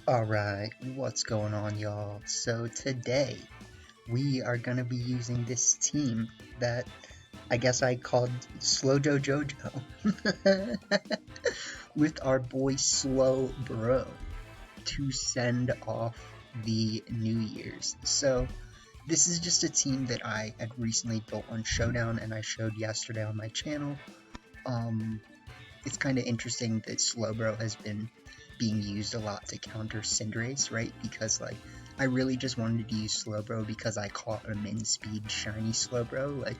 Alright, what's going on, y'all? So today, we are gonna be using this team that I guess I called Slowjo Jojo with our boy Slowbro to send off the New Year's. So this is just a team that I had recently built on Showdown and I showed yesterday on my channel. It's kind of interesting that Slowbro has been being used a lot to counter Cinderace, right? Because, like, I really just wanted to use Slowbro because I caught a min speed shiny Slowbro, like,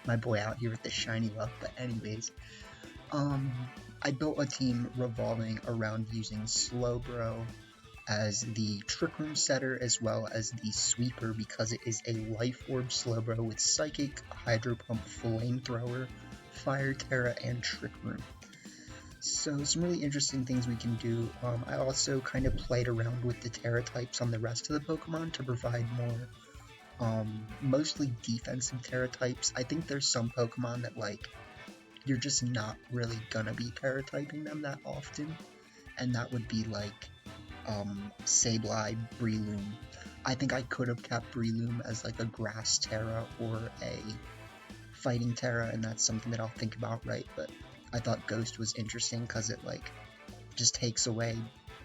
my boy out here with the shiny luck. But anyways, I built a team revolving around using Slowbro as the Trick Room setter as well as the sweeper because it is a Life Orb Slowbro with Psychic, Hydro Pump, Flamethrower, Fire Terra, and Trick Room. So some really interesting things we can do. I also kind of played around with the Terra types on the rest of the Pokemon to provide more, mostly defensive Terra types. I think there's some Pokemon that, like, you're just not really gonna be Terra typing them that often, and that would be like, Sableye, Breloom. I think I could have kept Breloom as like a Grass Terra or a Fighting Terra, and that's something that I'll think about, right? But I thought Ghost was interesting because it, like, just takes away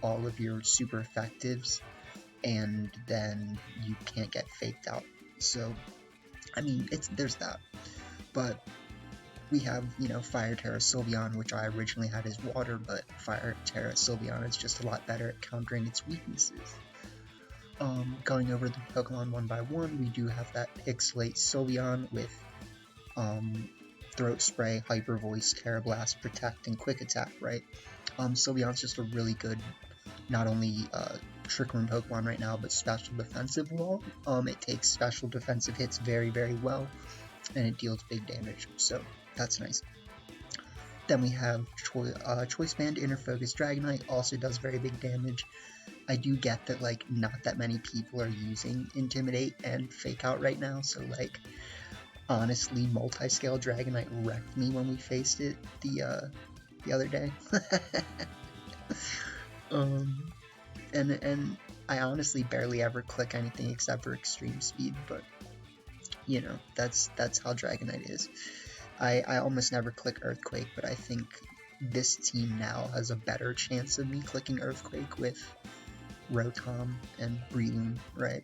all of your super effectives, and then you can't get faked out. So, I mean, there's that. But we have, Fire Terra Sylveon, which I originally had as Water, but Fire Terra Sylveon is just a lot better at countering its weaknesses. Going over the Pokemon one by one, we do have that Pixelate Sylveon with, Throat Spray, Hyper Voice, Terra Blast, Protect, and Quick Attack, right? Sylveon's just a really good, not only Trick Room Pokemon right now, but special defensive wall. It takes special defensive hits very, very well, and it deals big damage, so that's nice. Then we have Choice Band Inner Focus Dragonite, also does very big damage. I do get that, like, not that many people are using Intimidate and Fake Out right now, so, like, honestly, Multi-Scale Dragonite wrecked me when we faced it the other day. And I honestly barely ever click anything except for Extreme Speed, but, that's how Dragonite is. I almost never click Earthquake, but I think this team now has a better chance of me clicking Earthquake with Rotom and Breloom, right?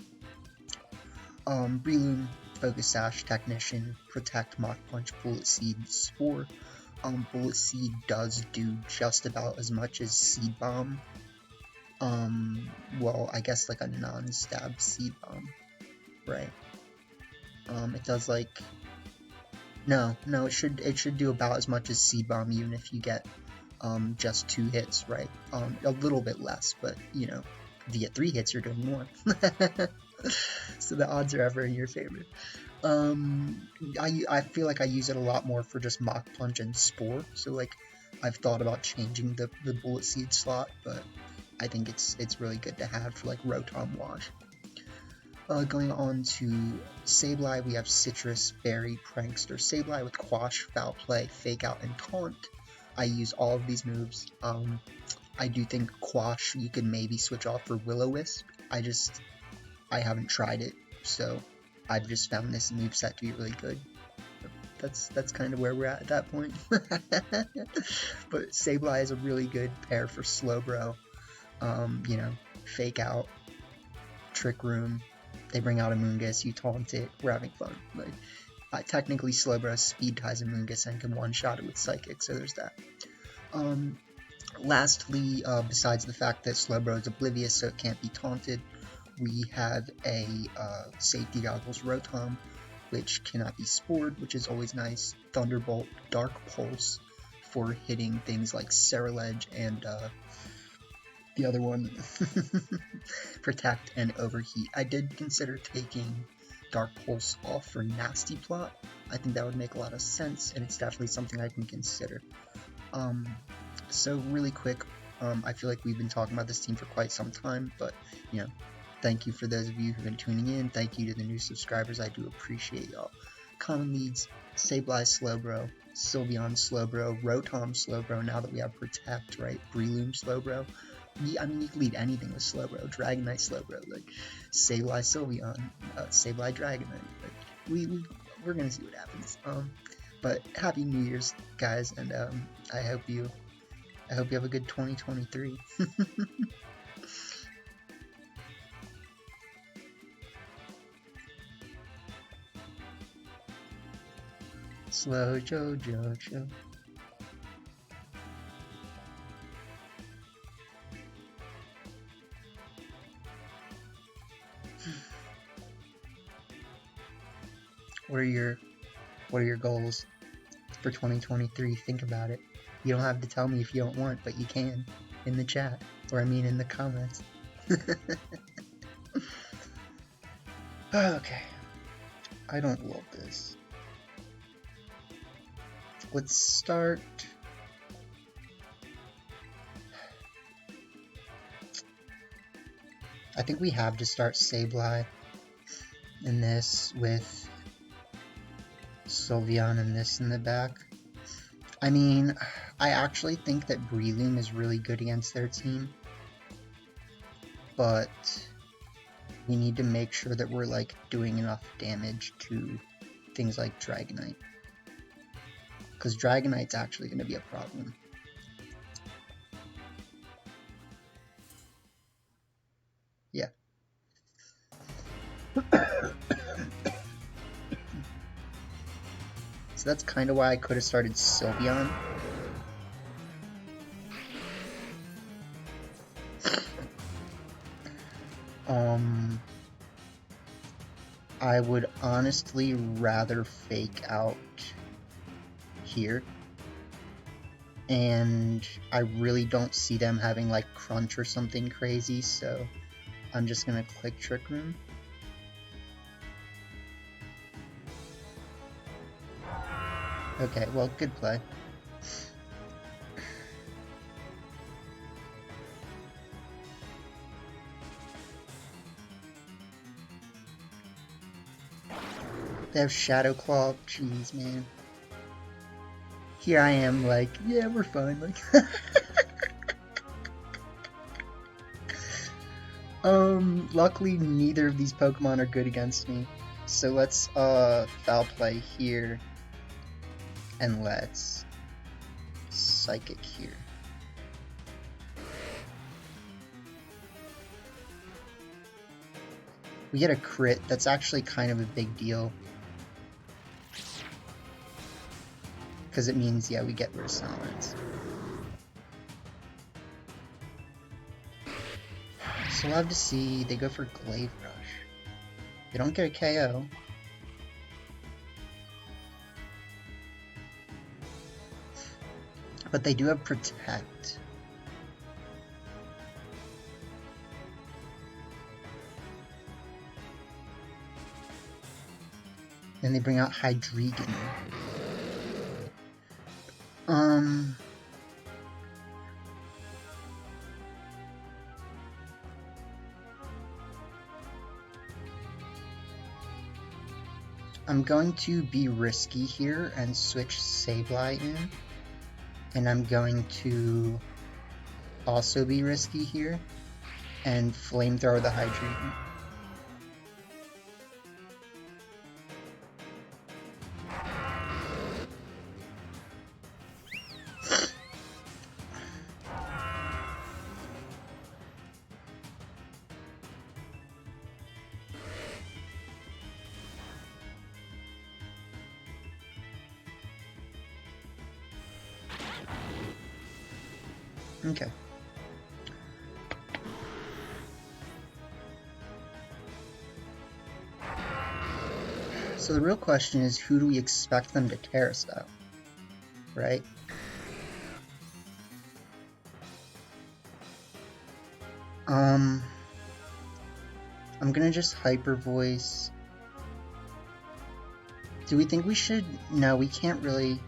Breloom, Focus Sash, Technician, Protect, Mach Punch, Bullet Seed, Spore. Bullet Seed does do just about as much as Seed Bomb. Well, I guess like a non-stab Seed Bomb, right? It does like... No, it should do about as much as Seed Bomb even if you get, just 2 hits, right? A little bit less, but, if you get 3 hits, you're doing more. So the odds are ever in your favor. I feel like I use it a lot more for just Mach Punch and Spore, so, like, I've thought about changing the Bullet Seed slot, but I think it's really good to have for, like, Rotom Wash. Going on to Sableye, we have Citrus, Berry, Prankster, Sableye with Quash, Foul Play, Fake Out, and Taunt. I use all of these moves. I do think Quash you could maybe switch off for Will-O-Wisp. I haven't tried it, so I've just found this moveset to be really good. That's kind of where we're at that point. But Sableye is a really good pair for Slowbro. Fake Out, Trick Room. They bring out a Moongus, you taunt it, we're having fun. Like, technically Slowbro speed ties a Moongus and can one-shot it with Psychic, so there's that. Lastly, besides the fact that Slowbro is oblivious so it can't be taunted, we have a Safety Goggles Rotom, which cannot be spored, which is always nice. Thunderbolt, Dark Pulse for hitting things like Cerulege and the other one, Protect and Overheat. I did consider taking Dark Pulse off for Nasty Plot. I think that would make a lot of sense, and it's definitely something I can consider. So really quick, I feel like we've been talking about this team for quite some time, but, thank you for those of you who've been tuning in. Thank you to the new subscribers. I do appreciate y'all. Common leads, Sableye Slowbro, Sylveon Slowbro, Rotom Slowbro, now that we have Protect, right? Breloom Slowbro. I mean, you can lead anything with Slowbro, Dragonite Slowbro, like Sableye Sylveon, Sableye Dragonite. Like, we're gonna see what happens. But Happy New Year's, guys, and I hope you have a good 2023. Slow Jojo. What are your goals for 2023? Think about it. You don't have to tell me if you don't want, but you can in the chat, or I mean in the comments. Okay. I don't love this. Let's start. I think we have to start Sableye in this with Sylveon and this in the back. I mean, I actually think that Breloom is really good against their team, but we need to make sure that we're like doing enough damage to things like Dragonite, because Dragonite's actually going to be a problem. Yeah. So that's kind of why I could have started Sylveon. I would honestly rather fake out here. And I really don't see them having like Crunch or something crazy, so I'm just gonna click Trick Room. Okay, well, good play. They have Shadow Claw. Jeez, man. Here I am, like, yeah, we're fine. Like, luckily neither of these Pokemon are good against me. So let's foul play here, and let's Psychic here. We get a crit. That's actually kind of a big deal, because it means, yeah, we get rid of Silence. So we'll have to see. They go for Glaive Rush. They don't get a KO. But they do have Protect. And they bring out Hydreigon. I'm going to be risky here and switch Sableye in. And I'm going to also be risky here and Flamethrower the Hydreigon. Okay. So the real question is, who do we expect them to Terra Style, right? I'm gonna just Hyper Voice. Do we think we should? No, we can't really.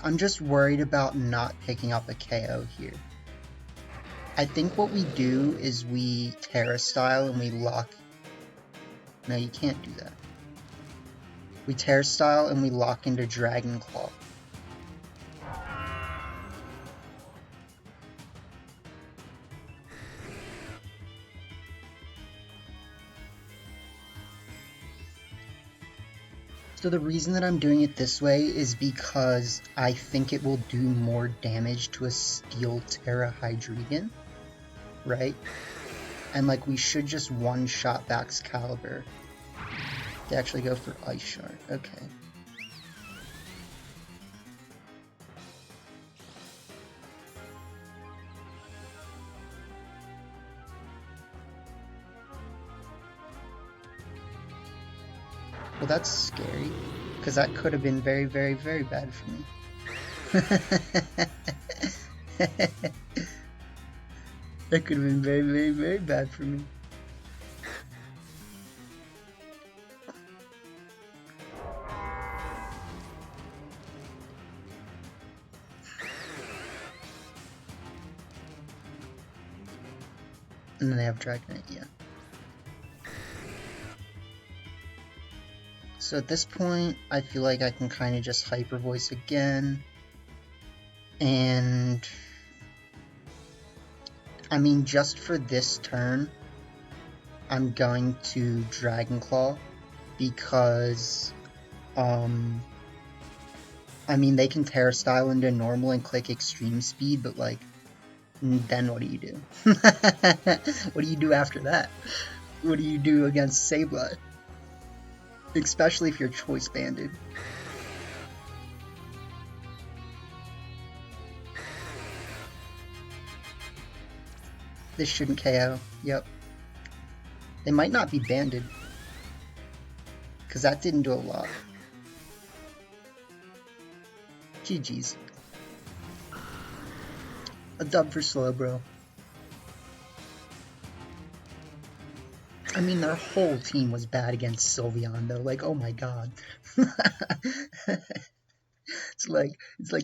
I'm just worried about not picking up a KO here. I think what we do is we Terra Style and we lock. No, you can't do that. We Terra Style and we lock into Dragon Claw. So the reason that I'm doing it this way is because I think it will do more damage to a Steel Terra Hydreigon, right? And like we should just one-shot Excalibur. They actually go for Ice Shard, okay. Well, that's scary, because that could have been very, very, very bad for me. That could have been very, very, very bad for me. And then they have Dragonite, yeah. So at this point, I feel like I can kind of just Hyper Voice again. And I mean, just for this turn, I'm going to Dragon Claw because, I mean, they can Terra Style into normal and click Extreme Speed, but like, then what do you do? What do you do after that? What do you do against Sableye? Especially if you're Choice Banded. This shouldn't KO. Yep. They might not be banded. Because that didn't do a lot. GG's. A dub for Slowbro. I mean, their whole team was bad against Sylveon, though. Like, oh my god. It's like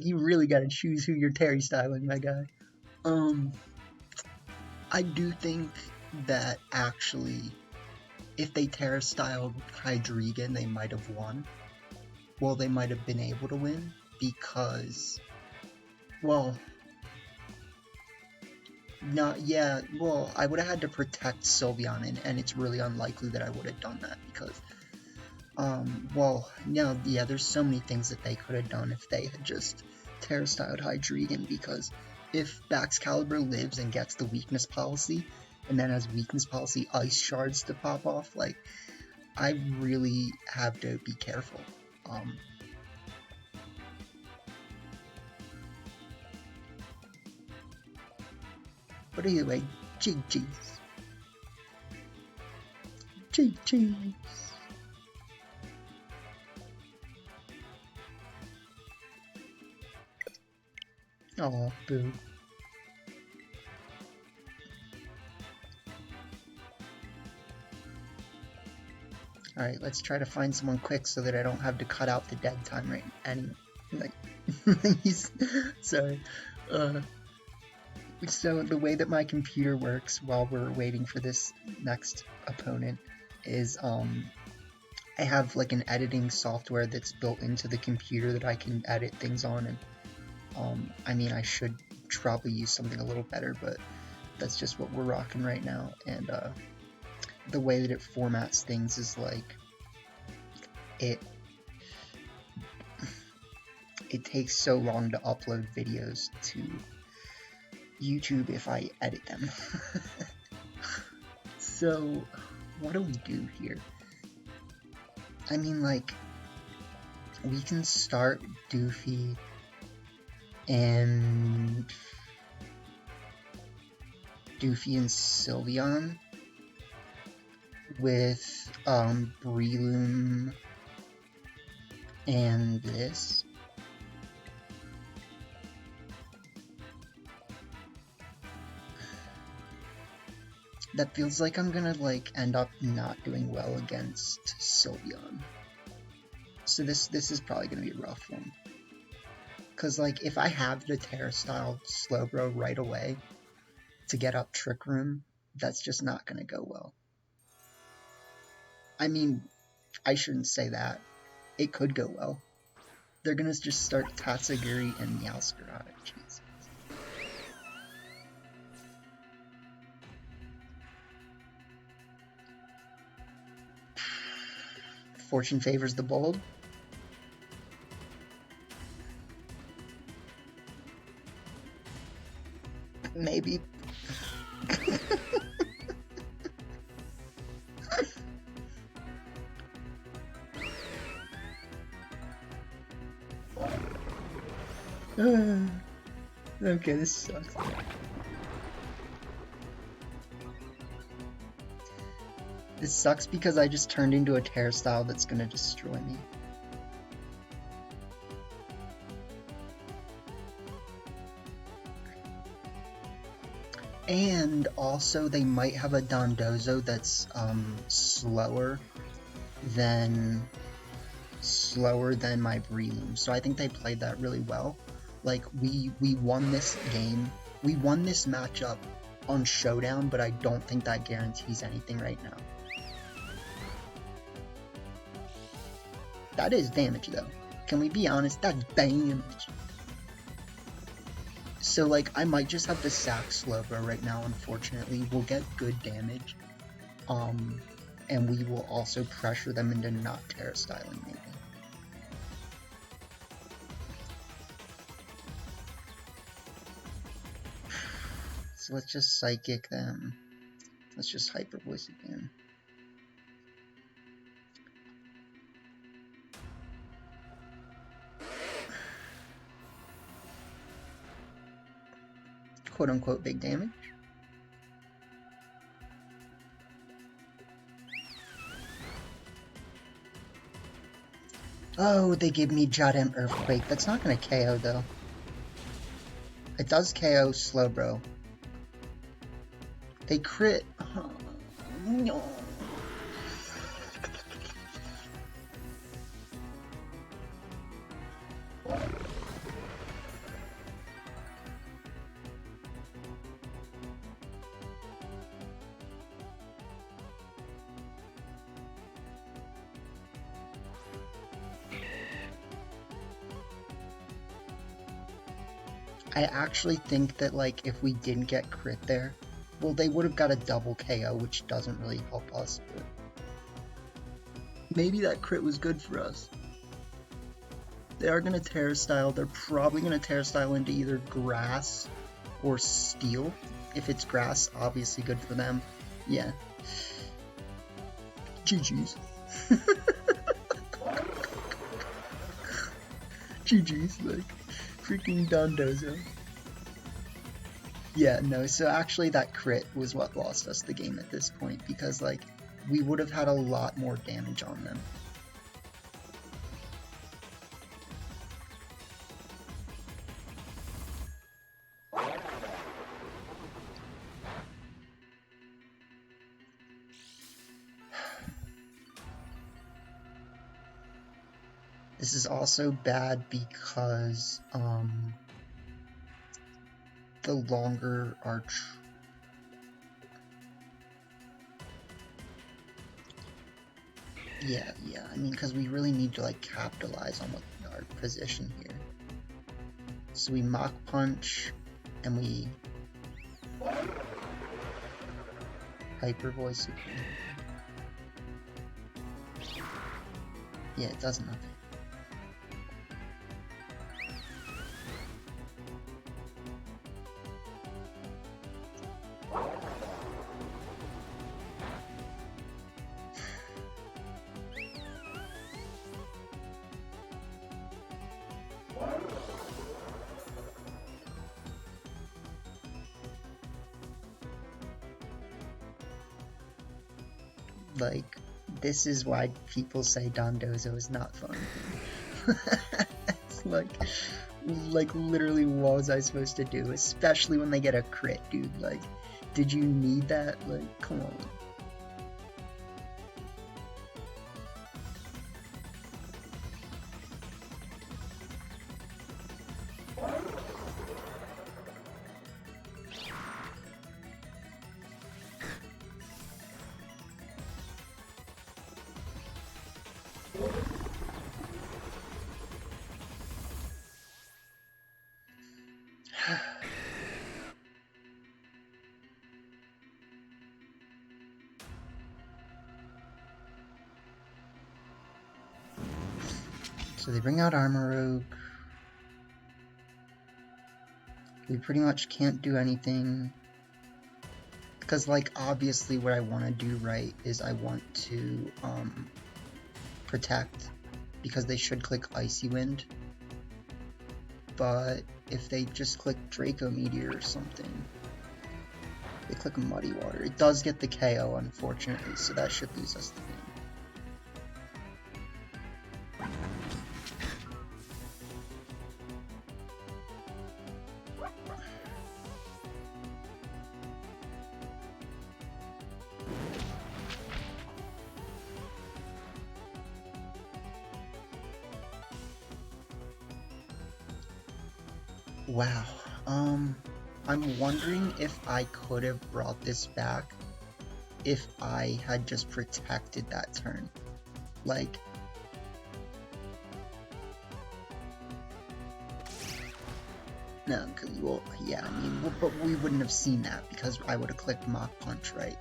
you really gotta choose who you're Terry styling, my guy. I do think that actually, if they Terra styled Hydreigon, they might have won. Well, they might have been able to win because, well, no, yeah, well, I would have had to protect Sylveon, and it's really unlikely that I would have done that because, well, no, yeah, there's so many things that they could have done if they had just Terra styled Hydreigon, because if Excalibur lives and gets the weakness policy, and then has weakness policy Ice Shards to pop off, like, I really have to be careful. But anyway, GG's. GG's. Oh, boo. Alright, let's try to find someone quick so that I don't have to cut out the dead time right anymore. Like, sorry. So the way that my computer works while we're waiting for this next opponent is, I have like an editing software that's built into the computer that I can edit things on, and I mean, I should probably use something a little better, but that's just what we're rocking right now. And the way that it formats things is like it takes so long to upload videos to YouTube if I edit them. So what do we do here? I mean, like, we can start Doofy and Sylveon with Breloom and this. That feels like I'm gonna like end up not doing well against Sylveon. So this is probably gonna be a rough one. Cause like if I have the Terra style Slowbro right away to get up Trick Room, that's just not gonna go well. I mean, I shouldn't say that. it could go well. They're gonna just start Tatsugiri and Meowscarada. Jeez. Fortune favors the bold. Maybe. Okay, this sucks. This sucks because I just turned into a Terra style that's gonna destroy me. And also they might have a Dondozo that's slower than my Breloom. So I think they played that really well. Like we won this game. We won this matchup on Showdown, but I don't think that guarantees anything right now. That is damage though. Can we be honest? That's damage. So like I might just have to sack Slowbro right now, unfortunately. We'll get good damage. And we will also pressure them into not Terra styling maybe. So let's just Psychic them. Let's just Hyper Voice again. Quote unquote big damage. Oh, they give me Jadem Earthquake. That's not gonna KO though. It does KO Slowbro. They crit. Oh, no. I actually think that, like, if we didn't get crit there, well, they would have got a double KO, which doesn't really help us, but maybe that crit was good for us. They are going to Terra Style. They're probably going to Terra Style into either Grass or Steel. If it's Grass, obviously good for them. Yeah. GG's. GG's, like, freaking Dondozo. Yeah, no, so actually that crit was what lost us the game at this point, because, like, we would have had a lot more damage on them. This is also bad because, the longer our yeah, I mean, because we really need to, like, capitalize on our position here. So we Mach Punch, and we Hyper Voice again. Yeah, it does nothing. Like, this is why people say Dondozo is not fun. It's like literally what was I supposed to do? Especially when they get a crit, dude. Like, did you need that? Like, come on. So they bring out Armor Rogue. We pretty much can't do anything. Because, like, obviously what I want to do right is I want to protect. Because they should click Icy Wind. But if they just click Draco Meteor or something, they click Muddy Water. It does get the KO, unfortunately, so that should lose us the game. Wow. I'm wondering if I could have brought this back if I had just protected that turn. Like, no, well, yeah, I mean, well, but we wouldn't have seen that because I would have clicked Mach Punch, right?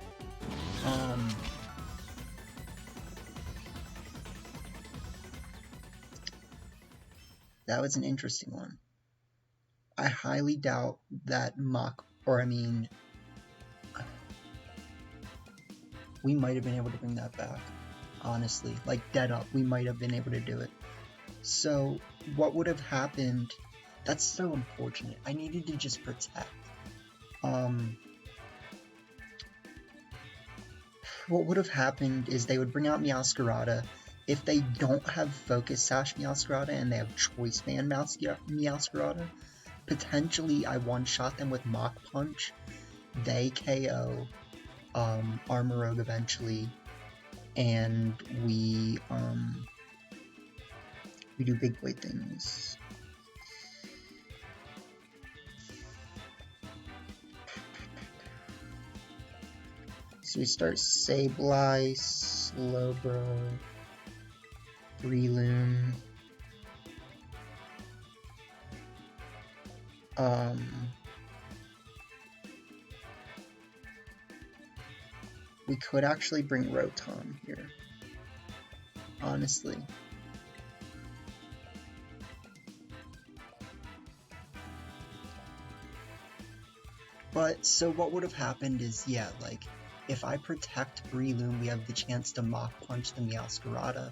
That was an interesting one. I highly doubt that we might have been able to bring that back, honestly. Like, dead up, we might have been able to do it. So, what would have happened, that's so unfortunate. I needed to just protect. What would have happened is they would bring out Meowscarada. If they don't have Focus Sash Meowscarada and they have Choice Band Meowscarada, potentially I one-shot them with Mach Punch. They KO Armor Rogue eventually, and we do big boy things. So we start Sableye, Slowbro, Breloom, we could actually bring Rotom here, honestly. But, so what would have happened is, yeah, like, if I protect Breloom, we have the chance to Mach Punch the Meowscarada,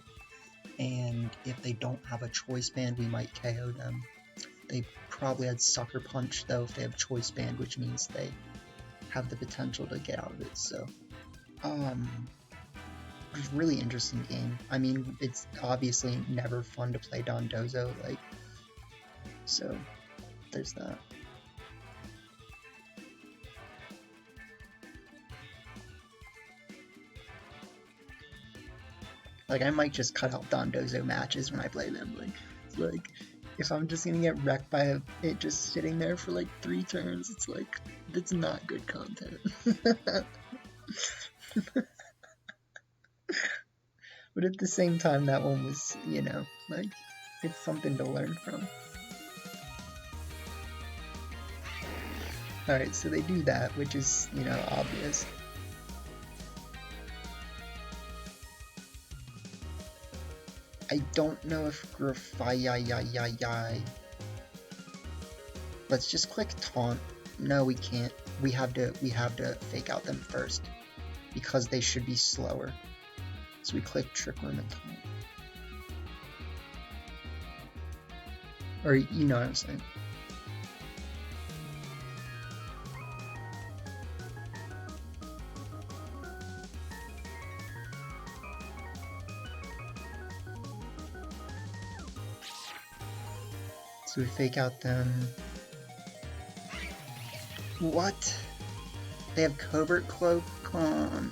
and if they don't have a Choice Band, we might KO them. They probably had Sucker Punch, though, if they have Choice Band, which means they have the potential to get out of it, so... It's a really interesting game. I mean, it's obviously never fun to play Dondozo, like, so, there's that. Like, I might just cut out Dondozo matches when I play them, like, if I'm just gonna get wrecked by it just sitting there for, like, 3 turns, it's like, that's not good content. But at the same time, that one was, you know, like, it's something to learn from. Alright, so they do that, which is, you know, obvious. I don't know if Let's just click Taunt. No, we can't. We have to fake out them first, because they should be slower. So we click Trick Room and Taunt. Or, you know what I'm saying. So we fake out them. What? They have Covert Cloak on.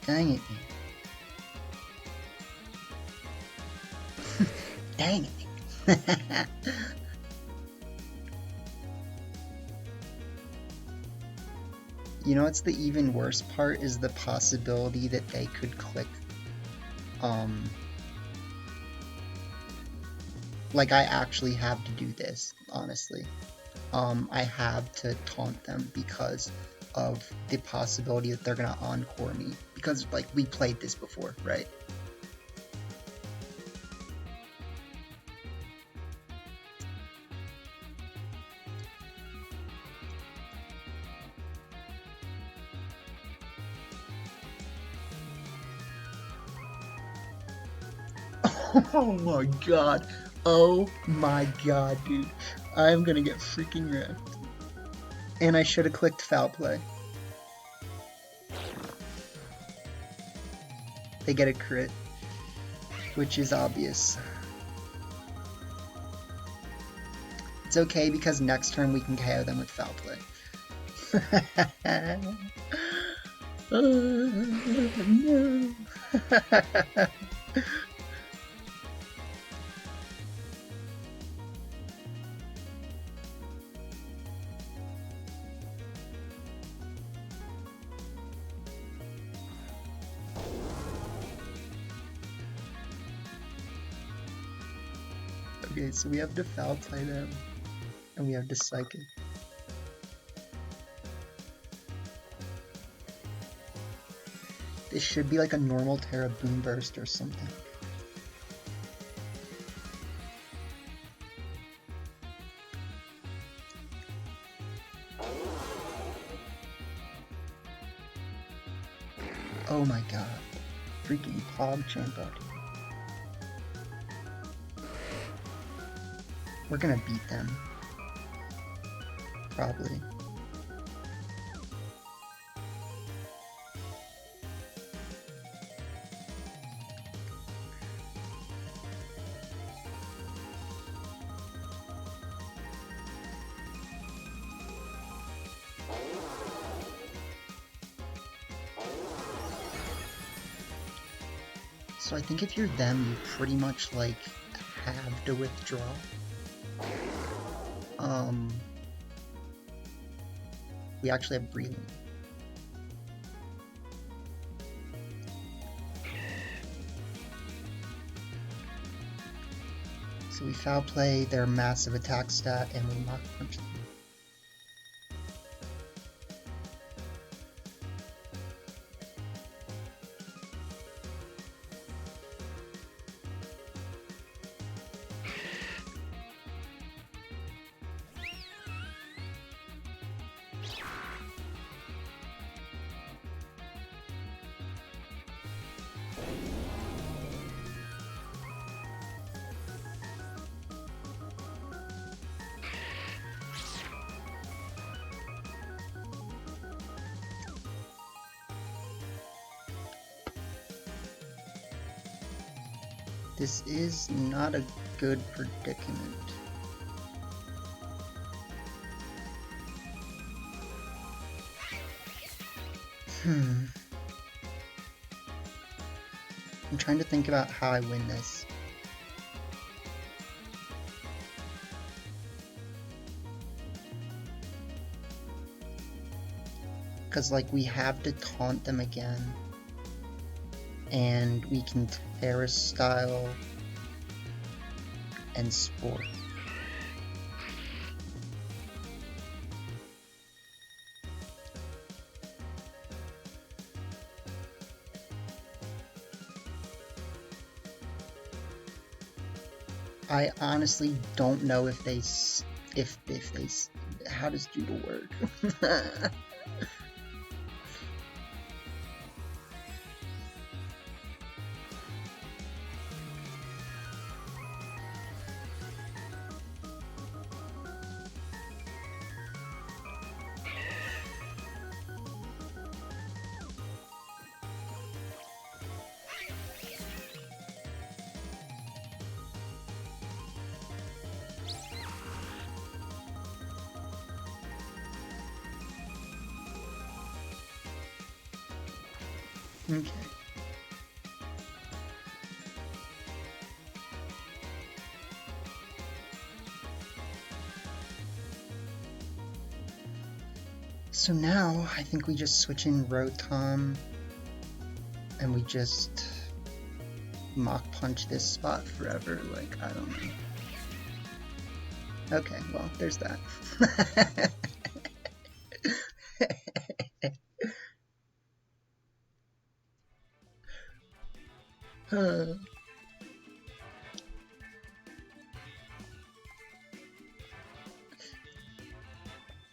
Dang it. Dang it. You know what's the even worse part is the possibility that they could click, like I actually have to do this, honestly. I have to taunt them because of the possibility that they're gonna encore me, because like we played this before, right? Oh my god. Oh my god, dude. I'm gonna get freaking wrecked. And I should have clicked foul play. They get a crit, which is obvious. It's okay because next turn we can KO them with foul play. No. Okay, so we have to foul play them, and we have to psychic. This should be like a normal Terra Boom Burst or something. Oh my god. Freaking PogChamp out here. We're gonna beat them. Probably. So I think if you're them, you pretty much like have to withdraw. We actually have breathing. So we foul play their massive attack stat and we Mach Punch them. This is not a good predicament. I'm trying to think about how I win this. Because, like, we have to taunt them again. And we can Terra style and Spore. I honestly don't know if they how does Doodle work? Okay. So now, I think we just switch in Rotom, and we just Mach Punch this spot forever, like, I don't know. Okay, well, there's that.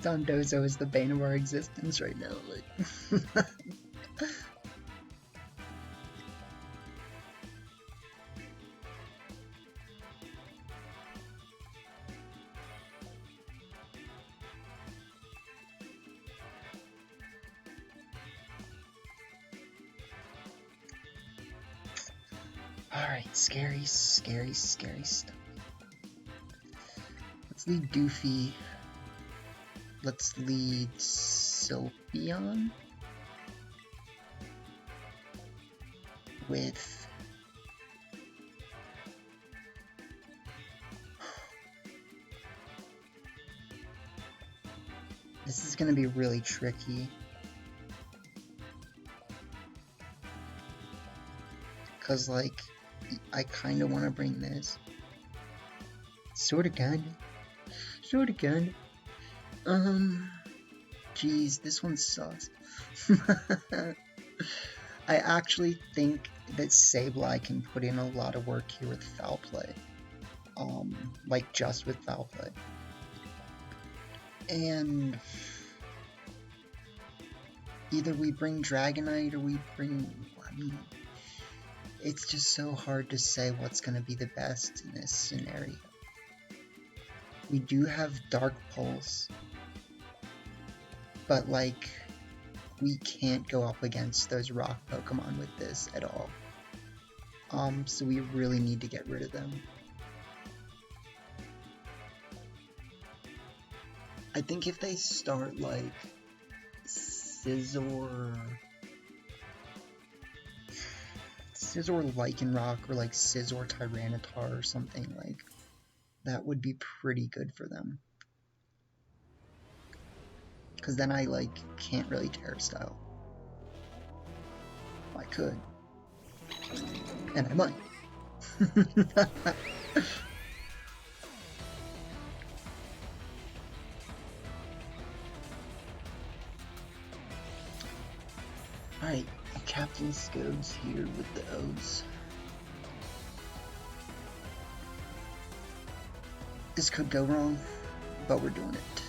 Dondozo is the bane of our existence right now. Like. Alright, scary stuff. Let's lead Doofy. Let's lead Sylveon with this is gonna be really tricky. Cause like I kinda wanna bring this. Sorta kinda. Geez, this one sucks. I actually think that Sableye can put in a lot of work here with Foul Play. Like just with Foul Play. And either we bring Dragonite or we bring, I mean, it's just so hard to say what's going to be the best in this scenario. We do have Dark Pulse, but like, we can't go up against those rock Pokemon with this at all. So we really need to get rid of them. I think if they start like Scizor Lycanroc or like Scizor Tyranitar or something, like that would be pretty good for them. Cause then I like can't really Terra Style. I could. And I might. Alright, Captain Scodes here with the O's. This could go wrong, but we're doing it.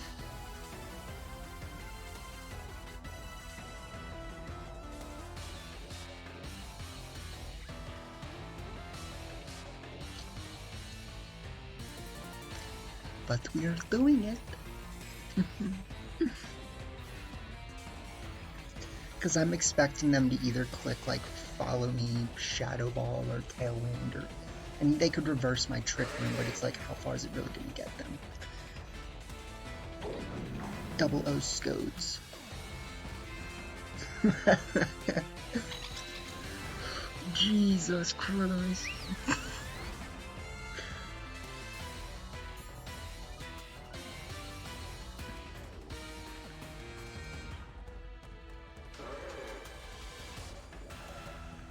But we are doing it. Because I'm expecting them to either click like Follow Me, Shadow Ball, or Tailwind, or and they could reverse my Trick Room, but it's like how far is it really going to get them? Double O Scodes. Jesus Christ.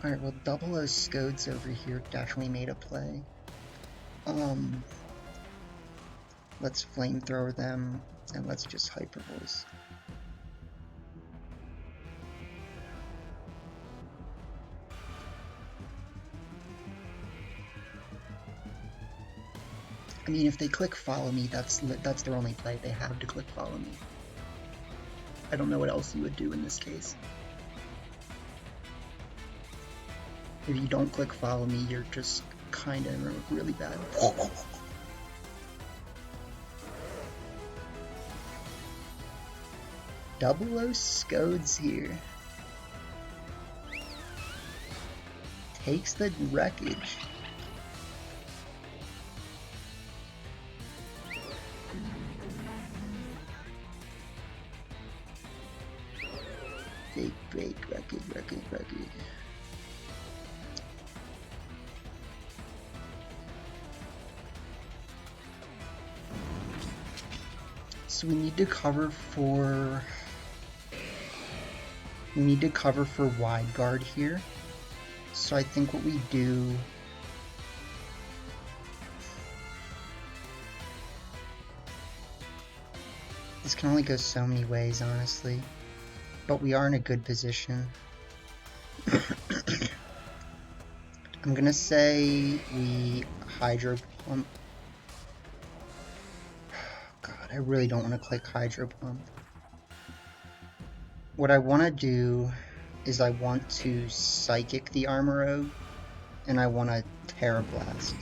Alright, well, Double O Scodes over here definitely made a play. Let's Flamethrower them, and let's just Hyper Voice. I mean, if they click Follow Me, that's their only play. They have to click Follow Me. I don't know what else you would do in this case. If you don't click Follow Me, you're just kinda really bad. Double O Scodes here. Takes the wreckage. Break, wreckage. So we need to cover for wide guard here. So I think what we do This can only go so many ways, honestly. But we are in a good position. I'm gonna say we Hydro Pump. God, I really don't want to click Hydro Pump. What I want to do is I want to Psychic the Armorogue, and I want to Terra Blast.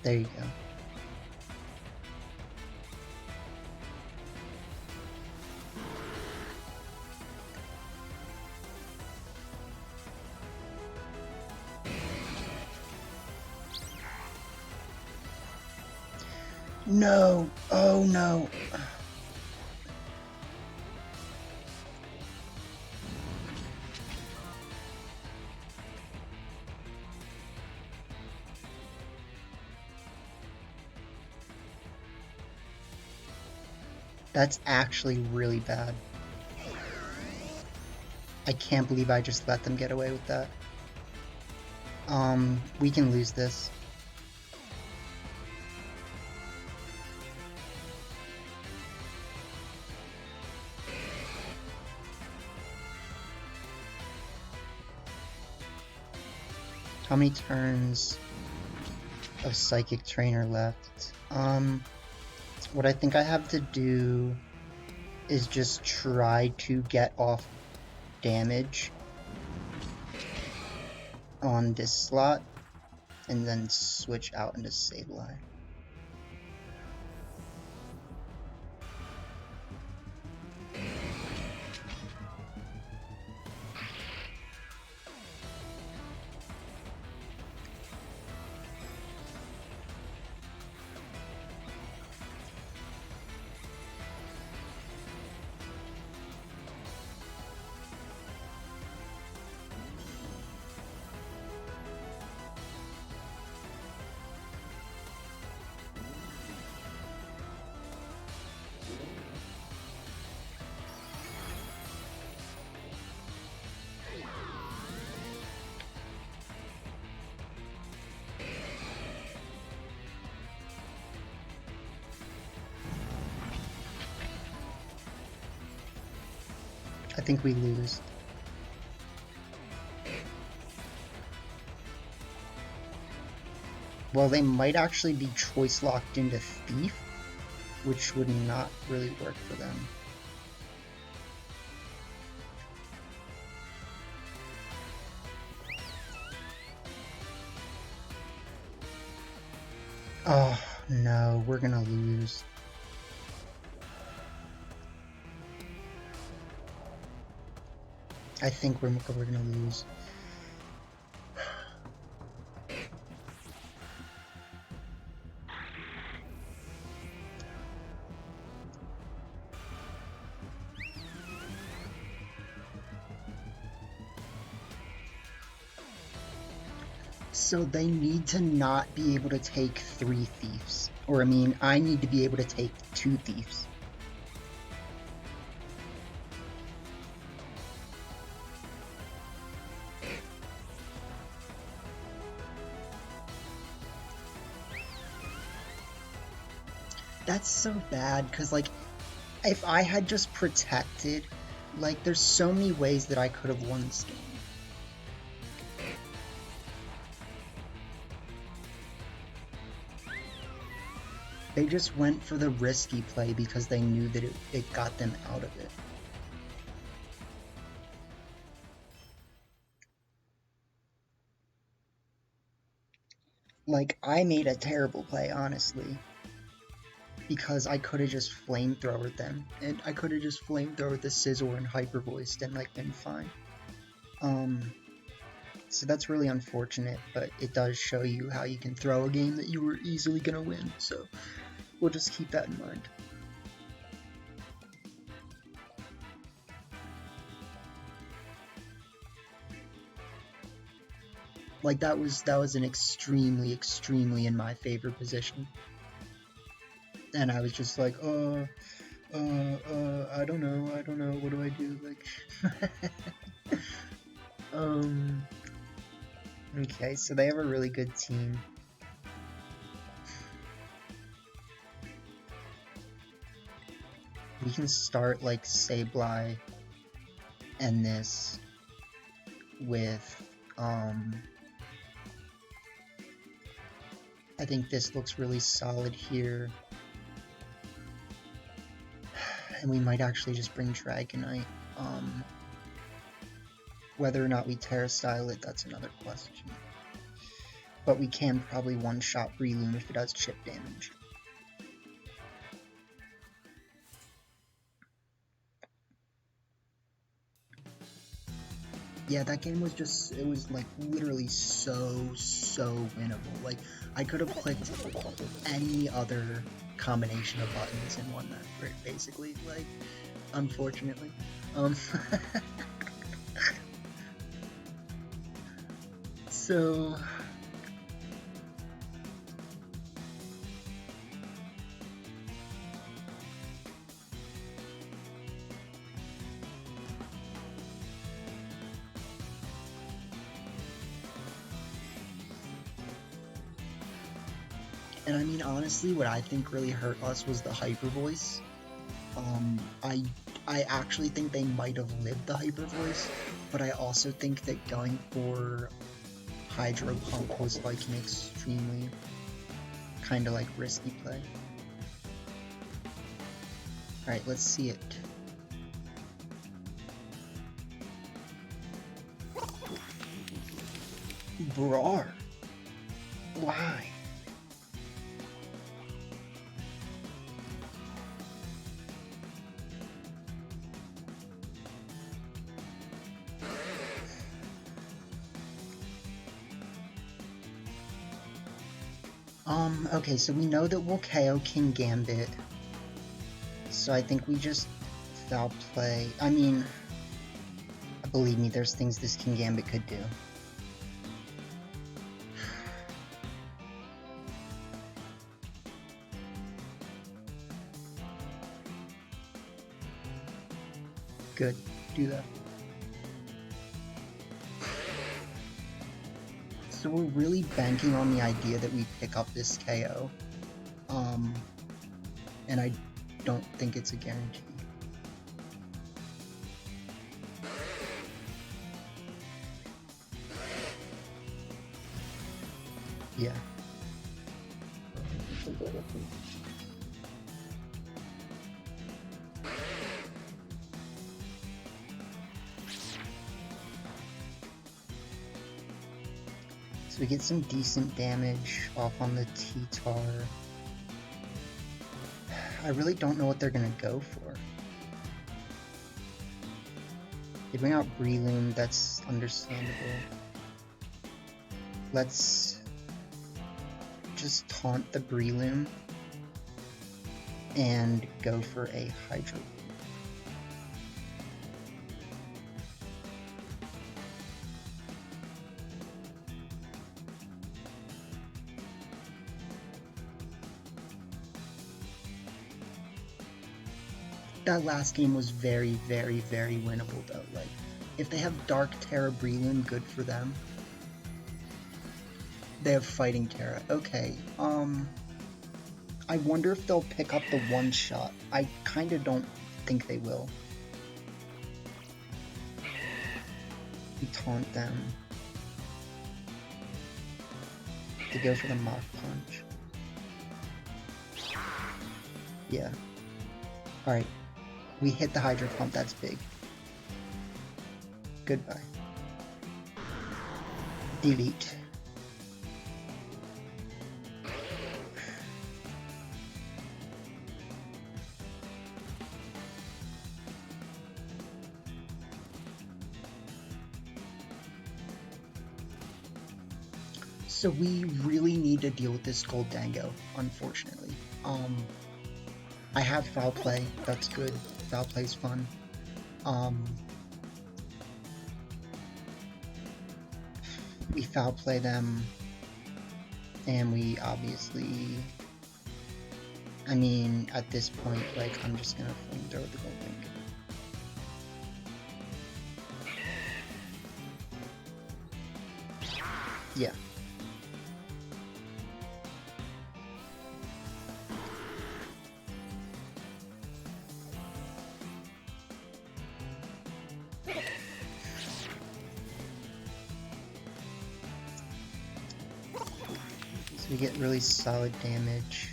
There you go. No! Oh no! That's actually really bad. I can't believe I just let them get away with that. We can lose this. How many turns of Psychic Trainer left? What I think I have to do is just try to get off damage on this slot and then switch out into Sableye. I think we lose. Well, they might actually be choice locked into Thief, which would not really work for them. Oh, no, we're gonna lose. I think we're gonna lose. So they need to not be able to take 3 Thieves. Or I mean, I need to be able to take 2 Thieves. That's so bad, because, like, if I had just protected, like, there's so many ways that I could have won this game. They just went for the risky play because they knew that it got them out of it. Like, I made a terrible play, honestly. Because I could have just flamethrowered them, and I could have just flamethrowered the Scizor and Hyper Voiced and, like, been fine. So that's really unfortunate, but it does show you how you can throw a game that you were easily gonna win, so we'll just keep that in mind. Like, that was an extremely in my favor position. And I was just like, I don't know, what do I do? Like, Okay, so they have a really good team. We can start like Sableye and this with I think this looks really solid here. And we might actually just bring Dragonite. Whether or not we Terra Style it, that's another question. But we can probably one-shot Breloom if it does chip damage. Yeah, that game was just, it was like literally so winnable. Like, I could have clicked any other combination of buttons and won that, basically, like, unfortunately. So... And I mean, honestly, what I think really hurt us was the Hyper Voice. I actually think they might have lived the Hyper Voice, but I also think that going for Hydro Pump was like an extremely kind of like risky play. Alright, let's see it. Brar. Why? Okay, so we know that we'll KO King Gambit. So I think we just foul play. I mean, believe me, there's things this King Gambit could do. Good, do that. So we're really banking on the idea that we pick up this KO. And I don't think it's a guarantee. Yeah. So we get some decent damage off on the T-Tar. I really don't know what they're gonna go for. They bring out Breloom, that's understandable. Let's just taunt the Breloom and go for a Hydro. That last game was very winnable though. Like, if they have Dark Terra Breloom, good for them. They have Fighting Terra. Okay, I wonder if they'll pick up the one-shot. I kinda don't think they will. We taunt them. To go for the Mach Punch. Yeah. Alright. We hit the Hydro Pump, that's big. Goodbye. Delete. So we really need to deal with this Goldango, unfortunately. I have Foul Play, that's good. Foul Play's fun. We Foul Play them, and we obviously, I mean, at this point, like, I'm just gonna flamethrow the Goldango. Yeah. So we get really solid damage.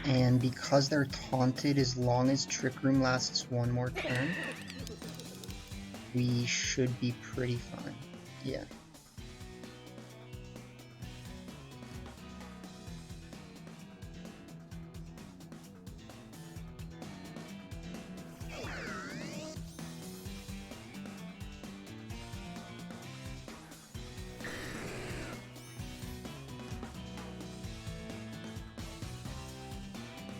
And because they're taunted, as long as Trick Room lasts one more turn, we should be pretty fine. Yeah.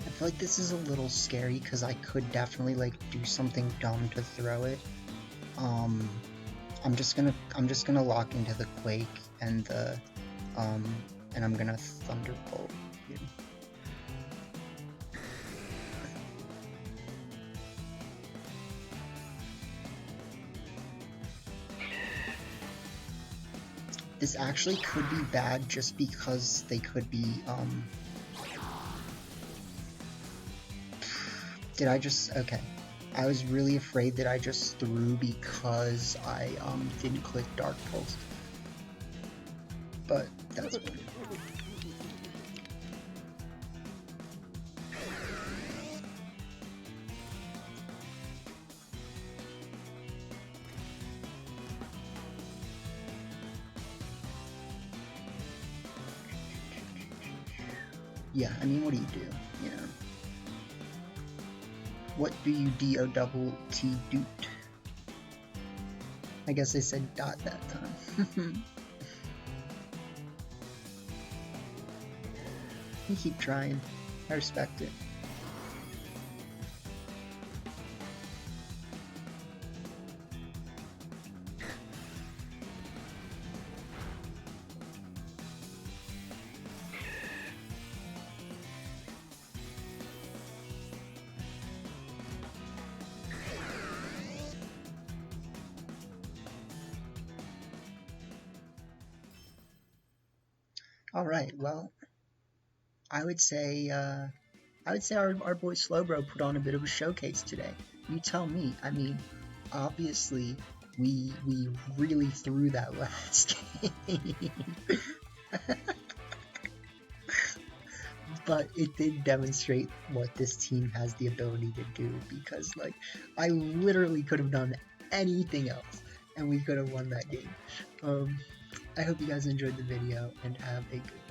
I feel like this is a little scary because I could definitely like do something dumb to throw it. I'm just gonna lock into the Quake and the and I'm gonna Thunderbolt. Yeah. This actually could be bad just because they could be did I just okay. I was really afraid that I just threw because I didn't click Dark Pulse. But that's fine. Yeah, I mean, what do you do? You know. What do you D-O-double-T doot? I guess I said dot that time. You keep trying. I respect it. All right, well, I would say our boy Slowbro put on a bit of a showcase today. You tell me. I mean, obviously, we really threw that last game. But it did demonstrate what this team has the ability to do, because like I literally could have done anything else and we could have won that game. I hope you guys enjoyed the video and have a good